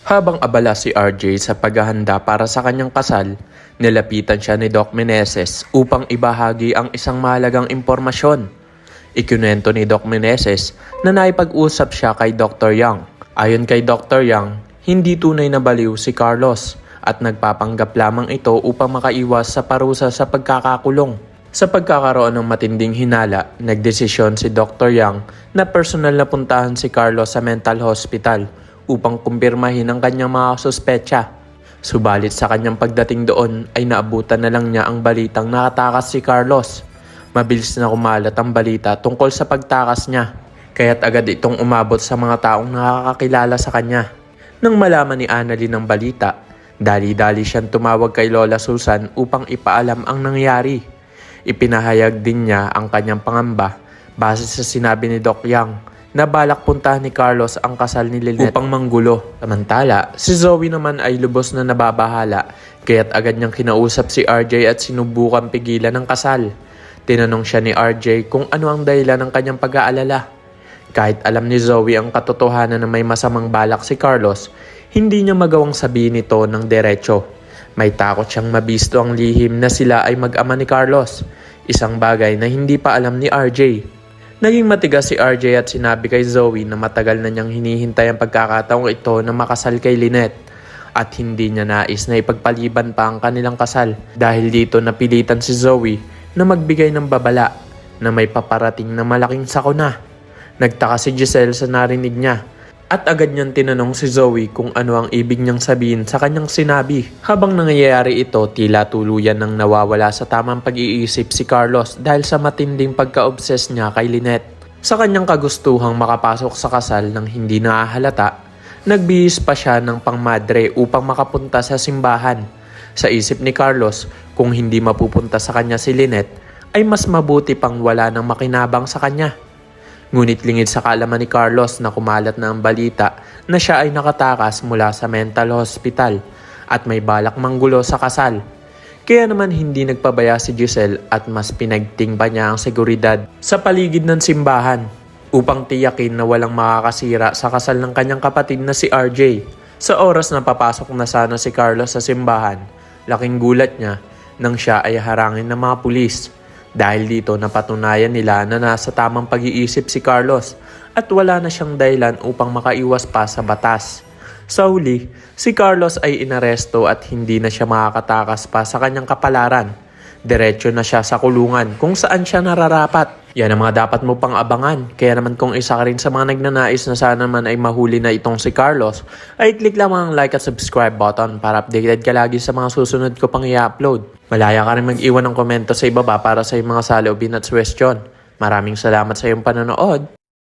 Habang abala si RJ sa paghahanda para sa kanyang kasal, nilapitan siya ni Doc Meneses upang ibahagi ang isang mahalagang impormasyon. Ikinwento ni Doc Meneses na naipag-usap siya kay Dr. Yang. Ayon kay Dr. Yang, hindi tunay na baliw si Carlos at nagpapanggap lamang ito upang makaiwas sa parusa sa pagkakakulong. Sa pagkakaroon ng matinding hinala, nagdesisyon si Dr. Yang na personal na puntahan si Carlos sa mental hospital upang kumpirmahin ang kanyang mga suspecha. Subalit sa kanyang pagdating doon ay naabutan na lang niya ang balitang nakatakas si Carlos. Mabilis na kumalat ang balita tungkol sa pagtakas niya, kaya't agad itong umabot sa mga taong nakakakilala sa kanya. Nang malaman ni Annalyn ang balita, dali-dali siyang tumawag kay Lola Susan upang ipaalam ang nangyari. Ipinahayag din niya ang kanyang pangamba base sa sinabi ni Doc Yang na balak puntahan ni Carlos ang kasal ni Lynette upang manggulo. Samantala, si Zoe naman ay lubos na nababahala kaya't agad niyang kinausap si RJ at sinubukan pigilan ang kasal. Tinanong siya ni RJ kung ano ang dahilan ng kanyang pag-aalala. Kahit alam ni Zoe ang katotohanan na may masamang balak si Carlos, hindi niya magawang sabihin ito ng diretso. May takot siyang mabisto ang lihim na sila ay mag-ama ni Carlos, isang bagay na hindi pa alam ni RJ. Naging matigas si RJ at sinabi kay Zoe na matagal na niyang hinihintay ang pagkakataong ito na makasal kay Lynette at hindi niya nais na ipagpaliban pa ang kanilang kasal. Dahil dito napilitan si Zoe na magbigay ng babala na may paparating na malaking sakuna. Nagtaka si Giselle sa narinig niya at agad niyang tinanong si Zoe kung ano ang ibig niyang sabihin sa kanyang sinabi. Habang nangyayari ito, tila tuluyan nang nawawala sa tamang pag-iisip si Carlos dahil sa matinding pagka-obsess niya kay Lynette. Sa kanyang kagustuhang makapasok sa kasal nang hindi naahalata, nagbihis pa siya ng pangmadre upang makapunta sa simbahan. Sa isip ni Carlos, kung hindi mapupunta sa kanya si Lynette, ay mas mabuti pang wala nang makinabang sa kanya. Ngunit lingid sa kaalaman ni Carlos na kumalat na ang balita na siya ay nakatakas mula sa mental hospital at may balak manggulo sa kasal. Kaya naman hindi nagpabaya si Giselle at mas pinagting pa niya ang seguridad sa paligid ng simbahan upang tiyakin na walang makakasira sa kasal ng kanyang kapatid na si RJ. Sa oras na papasok na sana si Carlos sa simbahan, laking gulat niya nang siya ay harangin ng mga pulis. Dahil dito napatunayan nila na nasa tamang pag-iisip si Carlos at wala na siyang dahilan upang makaiwas pa sa batas. Sa huli, si Carlos ay inaresto at hindi na siya makakatakas pa sa kanyang kapalaran. Diretso na siya sa kulungan kung saan siya nararapat. Yan ang mga dapat mo pang abangan. Kaya naman kung isa ka rin sa mga nagnanais na sana naman ay mahuli na itong si Carlos, ay click lamang ang like at subscribe button para updated ka lagi sa mga susunod ko pang i-upload. Malaya ka rin mag-iwan ng komento sa ibaba para sa iyong mga saloobin at suggestion. Maraming salamat sa iyong panonood.